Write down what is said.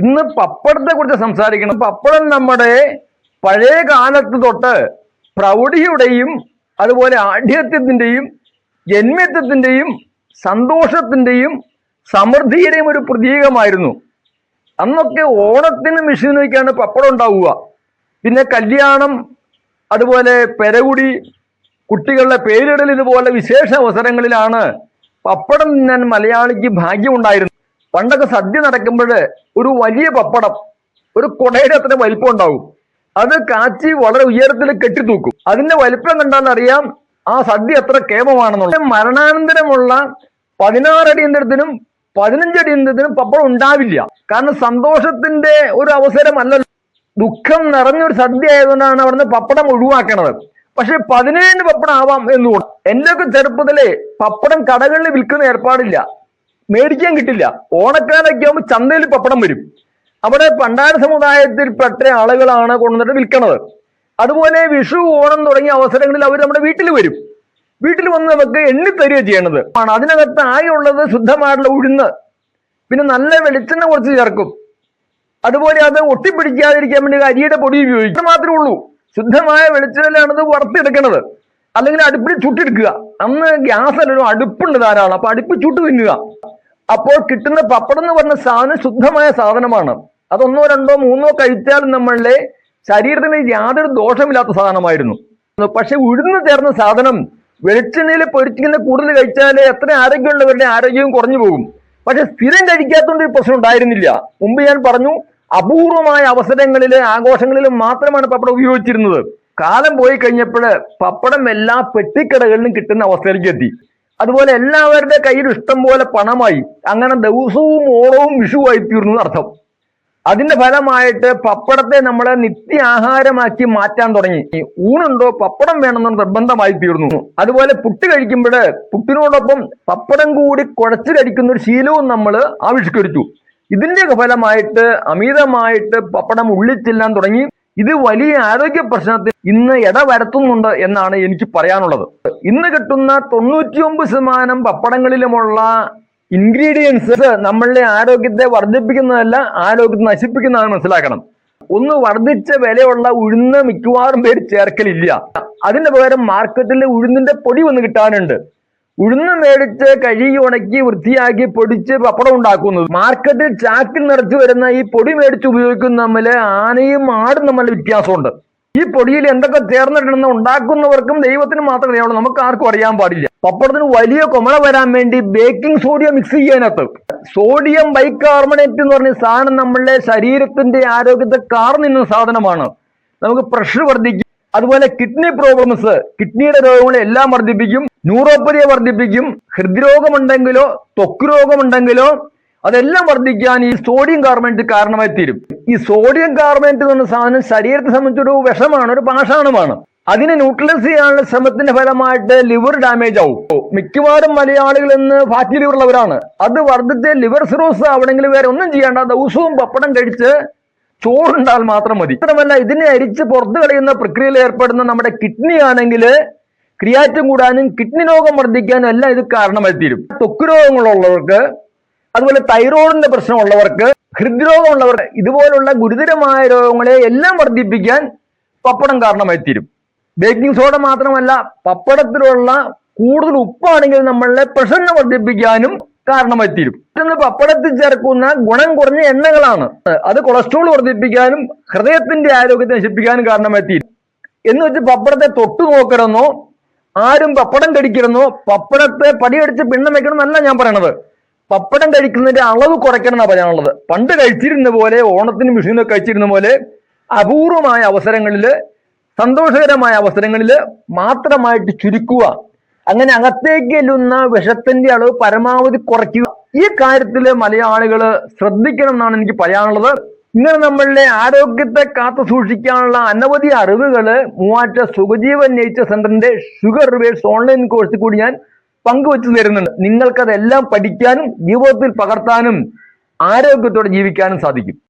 ഇന്ന് പപ്പടത്തെ കുറിച്ച് സംസാരിക്കണം. പപ്പടം നമ്മുടെ പഴയ കാലത്ത് തൊട്ട് പ്രൗഢിയുടെയും അതുപോലെ ആഢ്യത്വത്തിൻ്റെയും ജന്മത്വത്തിൻ്റെയും സന്തോഷത്തിൻ്റെയും സമൃദ്ധിയുടെയും ഒരു പ്രതീകമായിരുന്നു. അന്നൊക്കെ ഓണത്തിനും വിഷുവിനൊക്കെയാണ് പപ്പടം ഉണ്ടാവുക. പിന്നെ കല്യാണം, അതുപോലെ പെരകുടി, കുട്ടികളുടെ പേരിടൽ, ഇതുപോലെ വിശേഷ അവസരങ്ങളിലാണ് പപ്പടം തിന്നാൻ മലയാളിക്ക് ഭാഗ്യമുണ്ടായിരുന്നു. പണ്ടൊക്കെ സദ്യ നടക്കുമ്പോൾ ഒരു വലിയ പപ്പടം ഒരു കുടയുടെ അത്ര വലിപ്പം ഉണ്ടാവും. അത് കാച്ചി വളരെ ഉയരത്തിൽ കെട്ടിത്തൂക്കും. അതിന്റെ വലിപ്പം കണ്ടാൽ അറിയാം ആ സദ്യ എത്ര കേമമാണെന്നുള്ളത്. മരണാനന്തരമുള്ള 16 അടിയന്തരത്തിനും 15 അടിയന്തരത്തിനും പപ്പടം ഉണ്ടാവില്ല. കാരണം സന്തോഷത്തിന്റെ ഒരു അവസരമല്ലല്ലോ, ദുഃഖം നിറഞ്ഞൊരു സദ്യ ആയതുകൊണ്ടാണ് അവിടുന്ന് പപ്പടം ഒഴിവാക്കണത്. പക്ഷെ 17 പപ്പടം ആവാം എന്നുകൂടെ. എന്റെയൊക്കെ ചെറുപ്പത്തിലെ പപ്പടം കടകളിൽ വിൽക്കുന്ന ഏർപ്പാടില്ല, മേടിക്കാൻ കിട്ടില്ല. ഓണക്കാലൊക്കെ ആകുമ്പോൾ ചന്തയിൽ പപ്പടം വരും. അവിടെ പണ്ടാര സമുദായത്തിൽപ്പെട്ട ആളുകളാണ് കൊണ്ടുവന്നിട്ട് വിൽക്കണത്. അതുപോലെ വിഷു, ഓണം തുടങ്ങിയ അവസരങ്ങളിൽ അവർ നമ്മുടെ വീട്ടിൽ വരും. വീട്ടിൽ വന്ന് നമുക്ക് എണ്ണിത്തരിക ചെയ്യണത് ആണ്. അതിനകത്ത് ആകെയുള്ളത് ശുദ്ധമായിട്ടുള്ള ഉഴുന്ന്, പിന്നെ നല്ല വെളിച്ചെണ്ണ കുറച്ച് ചേർക്കും. അതുപോലെ അത് ഒട്ടിപ്പിടിക്കാതിരിക്കാൻ വേണ്ടി അരിയുടെ പൊടി ഉപയോഗിക്കും. മാത്രമേ ഉള്ളൂ. ശുദ്ധമായ വെളിച്ചെണ്ണയിലാണ് ഇത് വറുത്തെടുക്കണത്. അല്ലെങ്കിൽ അടുപ്പിൽ ചുട്ടെടുക്കുക. അന്ന് ഗ്യാസല്ലല്ലോ, അടുപ്പുണ്ട് ധാരാളം. അപ്പൊ അടുപ്പ് ചുട്ട് തിന്നുക. അപ്പോൾ കിട്ടുന്ന പപ്പടം എന്ന് പറഞ്ഞ സാധനം ശുദ്ധമായ സാധനമാണ്. അത് 1, 2, 3 കഴിച്ചാലും നമ്മളുടെ ശരീരത്തിന് യാതൊരു ദോഷമില്ലാത്ത സാധനമായിരുന്നു. പക്ഷെ ഉഴുന്ന് ചേർന്ന സാധനം വെളിച്ചെണ്ണയിൽ പൊരിച്ചിങ്ങനെ കൂടുതൽ കഴിച്ചാൽ എത്ര ആരോഗ്യമുള്ളവരുടെ ആരോഗ്യവും കുറഞ്ഞു പോകും. പക്ഷെ സ്ഥിരം കഴിക്കാത്തതുകൊണ്ട് ഒരു പ്രശ്നം ഉണ്ടായിരുന്നില്ല. മുമ്പ് ഞാൻ പറഞ്ഞു, അപൂർവമായ അവസരങ്ങളിൽ, ആഘോഷങ്ങളിലും മാത്രമാണ് പപ്പടം ഉപയോഗിച്ചിരുന്നത്. കാലം പോയി കഴിഞ്ഞപ്പോൾ പപ്പടം എല്ലാ പെട്ടിക്കടകളിലും കിട്ടുന്ന അവസ്ഥയിലേക്ക് എത്തി. അതുപോലെ എല്ലാവരുടെ കയ്യിൽ ഇഷ്ടം പോലെ പണമായി. അങ്ങനെ ദിവസവും ഓണവും വിഷുവായി തീർന്നു അർത്ഥം. അതിന്റെ ഫലമായിട്ട് പപ്പടത്തെ നമ്മളെ നിത്യാഹാരമാക്കി മാറ്റാൻ തുടങ്ങി. ഊണുണ്ടോ പപ്പടം വേണമെന്ന് നിർബന്ധമായി തീർന്നു. അതുപോലെ പുട്ട് കഴിക്കുമ്പോൾ പുട്ടിനോടൊപ്പം പപ്പടം കൂടി കുഴച്ച് കഴിക്കുന്ന ഒരു ശീലവും നമ്മൾ ആവിഷ്കരിച്ചു. ഇതിന്റെയൊക്കെ ഫലമായിട്ട് അമിതമായിട്ട് പപ്പടം ഉള്ളിച്ചെല്ലാൻ തുടങ്ങി. ഇത് വലിയ ആരോഗ്യ പ്രശ്നത്തിൽ ഇന്ന് ഇടവരുത്തുന്നുണ്ട് എന്നാണ് എനിക്ക് പറയാനുള്ളത്. ഇന്ന് കിട്ടുന്ന 99% പപ്പടങ്ങളിലുമുള്ള ഇൻഗ്രീഡിയൻസ് നമ്മളുടെ ആരോഗ്യത്തെ വർദ്ധിപ്പിക്കുന്നതല്ല, ആരോഗ്യത്തെ നശിപ്പിക്കുന്നതാണ് മനസ്സിലാക്കണം. ഒന്ന് വർദ്ധിച്ച വിലയുള്ള ഉഴുന്ന് മിക്കവാറും പേര് ചേർക്കലില്ല. അതിന് പകരം മാർക്കറ്റിൽ ഉഴുന്നിന്റെ പൊടി വന്ന് കിട്ടാനുണ്ട്. ഉഴുന്ന് മേടിച്ച് കഴുകി ഉണക്കി വൃത്തിയാക്കി പൊടിച്ച് പപ്പടം ഉണ്ടാക്കുന്നത്. മാർക്കറ്റിൽ ചാക്കിൽ നിറച്ചു വരുന്ന ഈ പൊടി മേടിച്ച് ഉപയോഗിക്കുന്ന തമ്മിൽ ആനയും ആടും തമ്മിൽ വ്യത്യാസമുണ്ട്. ഈ പൊടിയിൽ എന്തൊക്കെ ചേർന്നിട്ടുണ്ടെന്ന് ഉണ്ടാക്കുന്നവർക്കും ദൈവത്തിന് മാത്രമേ അറിയാവുള്ളൂ, നമുക്ക് ആർക്കും അറിയാൻ പാടില്ല. പപ്പടത്തിന് വലിയ കുമള വരാൻ വേണ്ടി ബേക്കിംഗ് സോഡിയം മിക്സ് ചെയ്യാനകത്ത് സോഡിയം ബൈകാർബണേറ്റ് എന്ന് പറഞ്ഞ സാധനം നമ്മളുടെ ശരീരത്തിന്റെ ആരോഗ്യത്തെ കാർന്നിന്ന സാധനമാണ്. നമുക്ക് പ്രഷർ വർദ്ധിക്കും. അതുപോലെ കിഡ്നി പ്രോബ്ലംസ്, കിഡ്നിയുടെ രോഗങ്ങളെ എല്ലാം വർദ്ധിപ്പിക്കും. ന്യൂറോപ്പതിയെ വർദ്ധിപ്പിക്കും. ഹൃദ്രോഗമുണ്ടെങ്കിലോ ത്വക്ക് രോഗമുണ്ടെങ്കിലോ അതെല്ലാം വർദ്ധിക്കാൻ ഈ സോഡിയം കാർബണേറ്റ് കാരണമായി തീരും. ഈ സോഡിയം കാർബണേറ്റ് എന്ന് പറഞ്ഞ സാധനം ശരീരത്തെ സംബന്ധിച്ചൊരു വിഷമാണ്, ഒരു പാഷാണമാണ്. അതിനെ ന്യൂട്രലൈസ് ചെയ്യാനുള്ള ശ്രമത്തിന്റെ ഫലമായിട്ട് ലിവർ ഡാമേജ് ആവും. മിക്കവാറും മലയാളികൾ ഇന്ന് ഫാറ്റി ലിവർ ഉള്ളവരാണ്. അത് വർദ്ധിച്ച് ലിവർ സിറോസ് ആവണമെങ്കിൽ വേറെ ഒന്നും ചെയ്യേണ്ട, ദിവസവും പപ്പടം കഴിച്ച് ചോറുണ്ടാൽ മാത്രം മതി. മാത്രമല്ല, ഇതിനെ അരിച്ച് പുറത്തു കളയുന്ന പ്രക്രിയയിൽ ഏർപ്പെടുന്ന നമ്മുടെ കിഡ്നി ആണെങ്കിൽ ക്രിയാറ്റിൻ കൂടാനും കിഡ്നി രോഗം വർദ്ധിക്കാനും എല്ലാം ഇത് കാരണമായി തീരും. ത്വക്ക് രോഗങ്ങളുള്ളവർക്ക്, അതുപോലെ തൈറോയിഡിന്റെ പ്രശ്നമുള്ളവർക്ക്, ഹൃദ്രോഗമുള്ളവർക്ക്, ഇതുപോലുള്ള ഗുരുതരമായ രോഗങ്ങളെ എല്ലാം വർദ്ധിപ്പിക്കാൻ പപ്പടം കാരണമായി തീരും. ബേക്കിംഗ് സോഡ മാത്രമല്ല, പപ്പടത്തിലുള്ള കൂടുതൽ ഉപ്പാണെങ്കിൽ നമ്മളുടെ പ്രഷറിനെ വർദ്ധിപ്പിക്കാനും കാരണമായി തീരും. മറ്റൊന്ന്, പപ്പടത്തിൽ ചേർക്കുന്ന ഗുണം കുറഞ്ഞ എണ്ണകളാണ്. അത് കൊളസ്ട്രോൾ വർദ്ധിപ്പിക്കാനും ഹൃദയത്തിന്റെ ആരോഗ്യത്തെ നശിപ്പിക്കാനും കാരണമായി തീരും. എന്ന് വെച്ച് പപ്പടത്തെ തൊട്ടു നോക്കണമെന്നോ ആരും പപ്പടം കഴിക്കണമെന്നോ പപ്പടത്തെ പടിയടിച്ച് പിണ്ണം വെക്കണമെന്നല്ല ഞാൻ പറയണത്. പപ്പടം കഴിക്കുന്നതിന്റെ അളവ് കുറയ്ക്കണം എന്നാണ് പറയാനുള്ളത്. പണ്ട് കഴിച്ചിരുന്ന പോലെ, ഓണത്തിനും വിഷുവിനൊക്കെ കഴിച്ചിരുന്ന പോലെ അപൂർവമായ അവസരങ്ങളിൽ, സന്തോഷകരമായ അവസരങ്ങളിൽ മാത്രമായിട്ട് ചുരുക്കുക. അങ്ങനെ അകത്തേക്ക് ചെല്ലുന്ന വിഷത്തിന്റെ അളവ് പരമാവധി കുറയ്ക്കുക. ഈ കാര്യത്തിൽ മലയാളികൾ ശ്രദ്ധിക്കണം എന്നാണ് എനിക്ക് പറയാനുള്ളത്. ഇങ്ങനെ നമ്മളുടെ ആരോഗ്യത്തെ കാത്തു സൂക്ഷിക്കാനുള്ള അനവധി അറിവുകൾ മൂവാറ്റ സുഖജീവൻ നേച്ചർ സെന്ററിന്റെ ഷുഗർ റിവേഴ്സ് ഓൺലൈൻ കോഴ്സിൽ കൂടി ഞാൻ പങ്കുവെച്ചു തരുന്നുണ്ട്. നിങ്ങൾക്കതെല്ലാം പഠിക്കാനും ജീവിതത്തിൽ പകർത്താനും ആരോഗ്യത്തോടെ ജീവിക്കാനും സാധിക്കും.